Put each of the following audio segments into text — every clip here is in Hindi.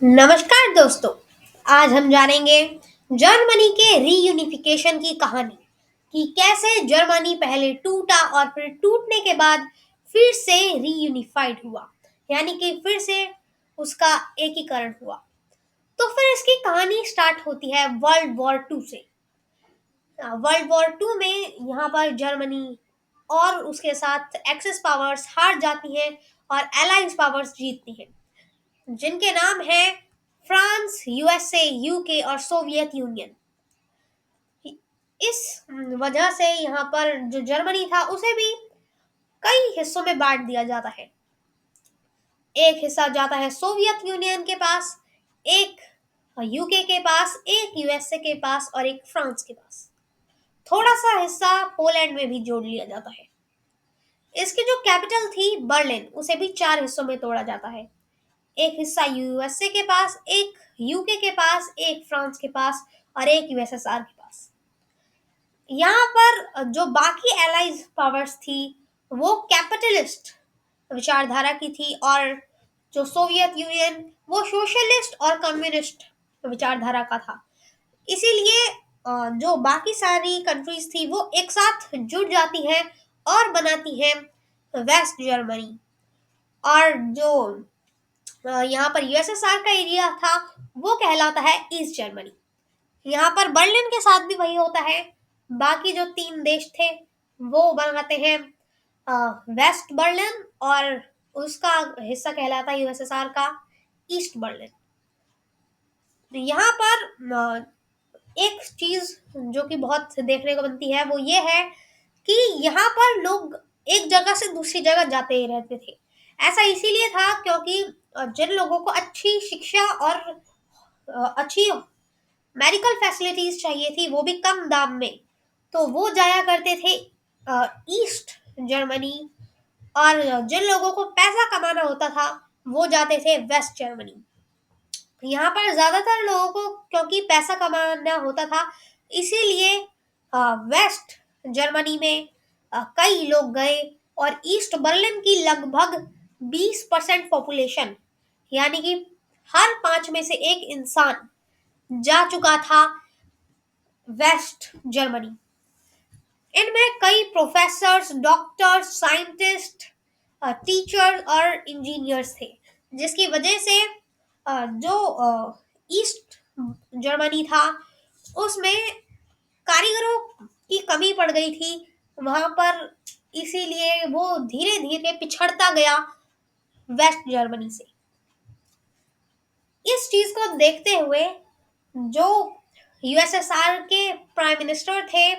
नमस्कार दोस्तों। आज हम जानेंगे जर्मनी के रीयूनिफिकेशन की कहानी कि कैसे जर्मनी पहले टूटा और फिर टूटने के बाद फिर से रीयूनिफाइड हुआ, यानी कि फिर से उसका एकीकरण हुआ। तो फिर इसकी कहानी स्टार्ट होती है वर्ल्ड वॉर टू से। वर्ल्ड वॉर टू में यहाँ पर जर्मनी और उसके साथ एक्सेस पावर्स हार जाती हैं और एलाइंस पावर्स जीतती हैं, जिनके नाम हैं फ्रांस, यूएसए, यूके और सोवियत यूनियन। इस वजह से यहाँ पर जो जर्मनी था उसे भी कई हिस्सों में बांट दिया जाता है। एक हिस्सा जाता है सोवियत यूनियन के पास, एक यूके के पास, एक यूएसए के पास और एक फ्रांस के पास। थोड़ा सा हिस्सा पोलैंड में भी जोड़ लिया जाता है। इसकी जो कैपिटल थी बर्लिन, उसे भी चार हिस्सों में तोड़ा जाता है। एक हिस्सा यूएसए के पास, एक यूके के पास, एक फ्रांस के पास और एक यूएसएसआर के पास। यहाँ पर जो बाकी एलाइज पावर्स थी वो कैपिटलिस्ट विचारधारा की थी और जो सोवियत यूनियन वो सोशलिस्ट और कम्युनिस्ट विचारधारा का था। इसीलिए जो बाकी सारी कंट्रीज थी वो एक साथ जुड़ जाती हैं और बनाती हैं वेस्ट जर्मनी। और जो यहाँ पर यूएसएसआर का एरिया था वो कहलाता है ईस्ट जर्मनी। यहाँ पर बर्लिन के साथ भी वही होता है। बाकी जो तीन देश थे वो बनाते हैं वेस्ट बर्लिन और उसका हिस्सा कहलाता है यूएसएसआर का ईस्ट बर्लिन। यहाँ पर एक चीज जो कि बहुत देखने को बनती है वो ये है कि यहाँ पर लोग एक जगह से दूसरी जगह जाते ही रहते थे। ऐसा इसीलिए था क्योंकि जिन लोगों को अच्छी शिक्षा और अच्छी मेडिकल फैसिलिटीज चाहिए थी वो भी कम दाम में, तो वो जाया करते थे ईस्ट जर्मनी। और जिन लोगों को पैसा कमाना होता था वो जाते थे वेस्ट जर्मनी। यहाँ पर ज्यादातर लोगों को क्योंकि पैसा कमाना होता था इसीलिए वेस्ट जर्मनी में कई लोग गए और ईस्ट बर्लिन की लगभग 20% पॉपुलेशन, यानी कि हर पांच में से एक इंसान जा चुका था वेस्ट जर्मनी। इनमें कई प्रोफेसर्स, डॉक्टर्स, साइंटिस्ट, टीचर्स और इंजीनियर्स थे, जिसकी वजह से जो ईस्ट जर्मनी था उसमें कारीगरों की कमी पड़ गई थी वहां पर। इसीलिए वो धीरे धीरे पिछड़ता गया वेस्ट जर्मनी से। इस चीज को देखते हुए जो यूएसएसआर के प्राइम मिनिस्टर थे,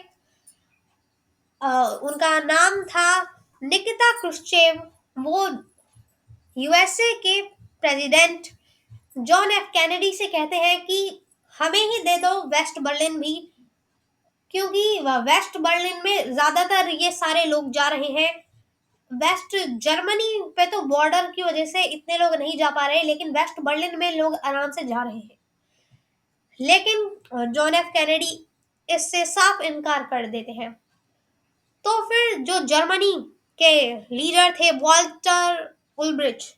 उनका नाम था निकिता क्रुश्चेव, वो यूएसए के प्रेसिडेंट जॉन एफ कैनेडी से कहते हैं कि हमें ही दे दो वेस्ट बर्लिन भी, क्योंकि वेस्ट बर्लिन में ज्यादातर ये सारे लोग जा रहे हैं। वेस्ट जर्मनी पे तो बॉर्डर की वजह से इतने लोग नहीं जा पा रहे, लेकिन वेस्ट बर्लिन में लोग आराम से जा रहे हैं। लेकिन जॉन एफ कैनेडी इससे साफ इनकार कर देते हैं। तो फिर जो जर्मनी के लीडर थे वॉल्टर उल्ब्रिच,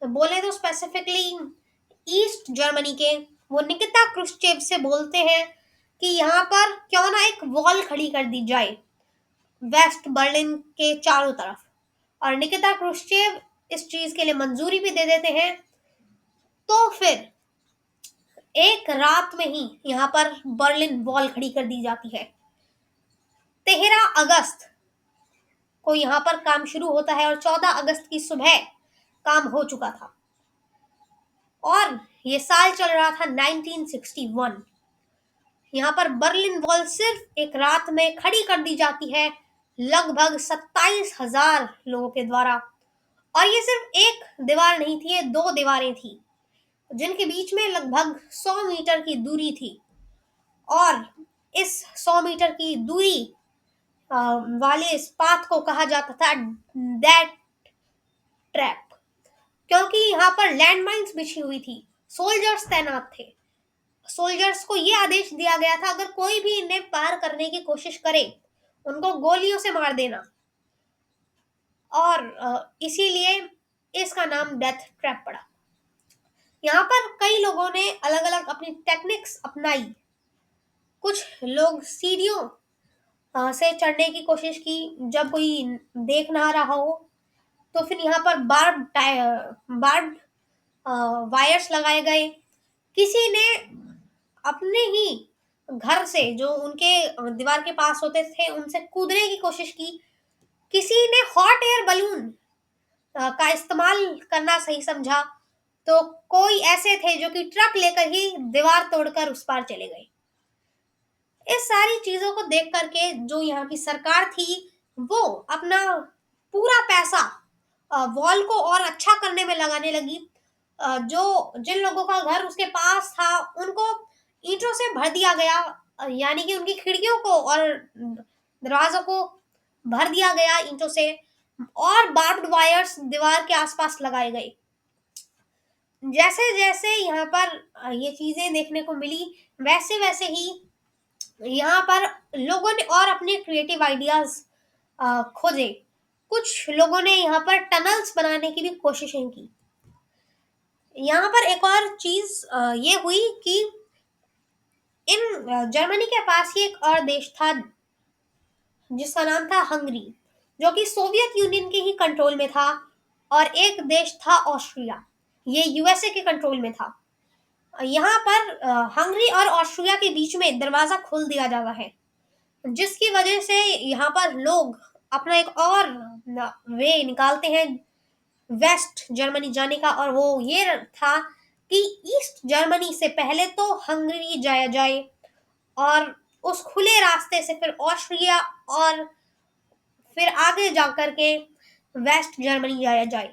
तो बोले तो स्पेसिफिकली ईस्ट जर्मनी के, वो निकिता क्रुश्चेव से बोलते हैं कि यहाँ पर क्यों ना एक वॉल खड़ी कर दी जाए वेस्ट बर्लिन के चारों तरफ। और निकिता क्रुश्चेव इस चीज के लिए मंजूरी भी दे देते हैं। तो फिर एक रात में ही यहाँ पर बर्लिन वॉल खड़ी कर दी जाती है। 13 अगस्त को यहाँ पर काम शुरू होता है और 14 अगस्त की सुबह काम हो चुका था। और ये साल चल रहा था 1961। यहाँ पर बर्लिन वॉल सिर्फ एक रात में खड़ी कर दी जाती है लगभग 27,000 लोगों के द्वारा। और ये सिर्फ एक दीवार नहीं थी, ये दो दीवारें थी जिनके बीच में लगभग 100 मीटर की दूरी थी। और इस 100 मीटर की दूरी वाले इस पाथ को कहा जाता था डेथ ट्रैप, क्योंकि यहाँ पर लैंडमाइंस बिछी हुई थी, सोल्जर्स तैनात थे। सोल्जर्स को यह आदेश दिया गया था अगर कोई भी इन्हें पार करने की कोशिश करे उनको गोलियों से मार देना। और इसीलिए इसका नाम डेथ ट्रैप पड़ा। यहाँ पर कई लोगों ने अलग अलग अपनी टेक्निक्स अपनाई। कुछ लोग सीढ़ियों से चढ़ने की कोशिश की जब कोई देख ना रहा हो। तो फिर यहाँ पर बार्ब वायर्स लगाए गए। किसी ने अपने ही घर से जो उनके दीवार के पास होते थे उनसे कूदने की कोशिश की। किसी ने हॉट एयर बलून का इस्तेमाल करना सही समझा। तो कोई ऐसे थे जो कि ट्रक लेकर ही दीवार तोड़कर उस पार चले गए। इस सारी चीजों को देख करके जो यहाँ की सरकार थी वो अपना पूरा पैसा वॉल को और अच्छा करने में लगाने लगी। जो जिन लोगों का घर उसके पास था उनको ईंटों से भर दिया गया, यानी कि उनकी खिड़कियों को और दरवाजों को भर दिया गया ईंटों से, और बार्ब्ड वायर्स दीवार के आसपास लगाए गए। जैसे जैसे यहाँ पर ये चीजें देखने को मिली वैसे वैसे ही यहाँ पर लोगों ने और अपने क्रिएटिव आइडियाज खोजे। कुछ लोगों ने यहाँ पर टनल्स बनाने की भी कोशिशें की। यहाँ पर एक और चीज ये हुई कि जर्मनी के पास ही एक और देश था जिसका नाम था हंगरी, जो कि सोवियत यूनियन के ही कंट्रोल में था। और एक देश था ऑस्ट्रिया, ये यूएसए के कंट्रोल में था। यहाँ पर हंगरी और ऑस्ट्रिया के बीच में दरवाजा खोल दिया जाता है, जिसकी वजह से यहाँ पर लोग अपना एक और वे निकालते हैं वेस्ट जर्मनी जाने का। और वो ये था कि ईस्ट जर्मनी से पहले तो हंगरी जाया जाए और उस खुले रास्ते से फिर ऑस्ट्रिया और फिर आगे जाकर के वेस्ट जर्मनी जाया जाए।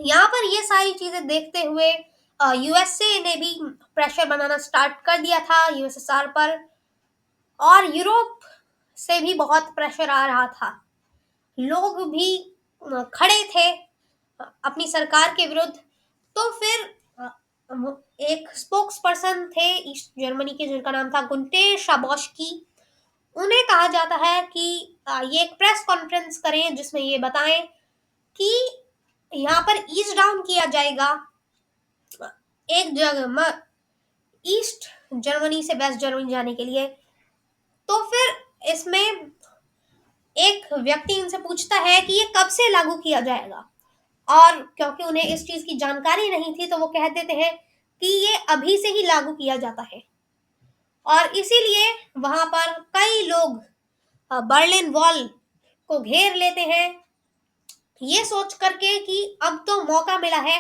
यहाँ पर ये सारी चीजें देखते हुए यूएसए ने भी प्रेशर बनाना स्टार्ट कर दिया था यूएसएसआर पर, और यूरोप से भी बहुत प्रेशर आ रहा था। लोग भी खड़े थे अपनी सरकार के विरुद्ध। तो फिर एक स्पोक्स पर्सन थे ईस्ट जर्मनी के जिनका नाम था गुंटे शाबोस्की। उन्हें कहा जाता है कि ये एक प्रेस कॉन्फ्रेंस करें जिसमें ये बताएं कि यहाँ पर ईज डाउन किया जाएगा एक जगह ईस्ट जर्मनी से वेस्ट जर्मनी जाने के लिए। तो फिर इसमें एक व्यक्ति इनसे पूछता है कि ये कब से लागू किया जाएगा, और क्योंकि उन्हें इस चीज की जानकारी नहीं थी तो वो कह देते हैं कि ये अभी से ही लागू किया जाता है। और इसीलिए वहां पर कई लोग बर्लिन वॉल को घेर लेते हैं, ये सोच करके कि अब तो मौका मिला है,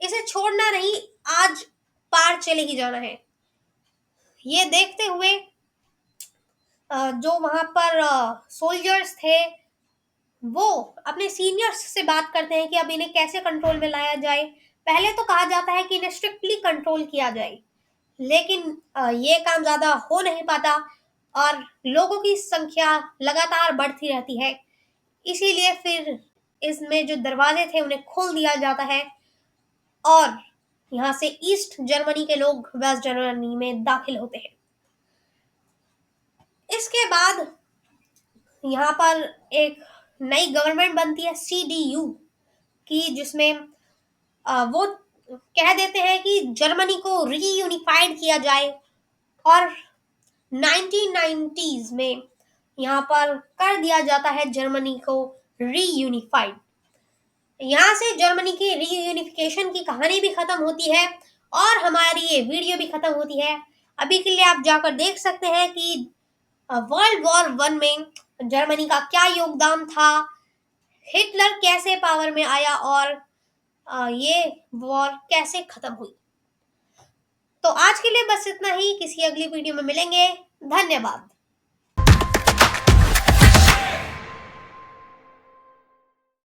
इसे छोड़ना नहीं, आज पार चले ही जाना है। ये देखते हुए जो वहां पर सोल्जर्स थे वो अपने सीनियर्स से बात करते हैं कि अब इन्हें कैसे कंट्रोल में लाया जाए। पहले तो कहा जाता है कि इन्हें स्ट्रिक्टली कंट्रोल किया जाए, लेकिन ये काम ज्यादा हो नहीं पाता और लोगों की संख्या लगातार बढ़ती रहती है। इसीलिए फिर इसमें जो दरवाजे थे उन्हें खोल दिया जाता है और यहाँ से ईस्ट जर्मनी के लोग वेस्ट जर्मनी में दाखिल होते हैं। इसके बाद यहाँ पर एक नई गवर्नमेंट बनती है CDU की, जिसमें वो कह देते हैं कि जर्मनी को रीयूनिफाइड किया जाए। और 1990s में यहाँ पर कर दिया जाता है जर्मनी को रीयूनिफाइड। यहाँ से जर्मनी की रीयूनिफिकेशन की कहानी भी खत्म होती है और हमारी ये वीडियो भी खत्म होती है। अभी के लिए आप जाकर देख सकते हैं कि वर्ल्ड वॉर 1 में जर्मनी का क्या योगदान था, हिटलर कैसे पावर में आया और ये वॉर कैसे खत्म हुई। तो आज के लिए बस इतना ही, किसी अगली वीडियो में मिलेंगे। धन्यवाद।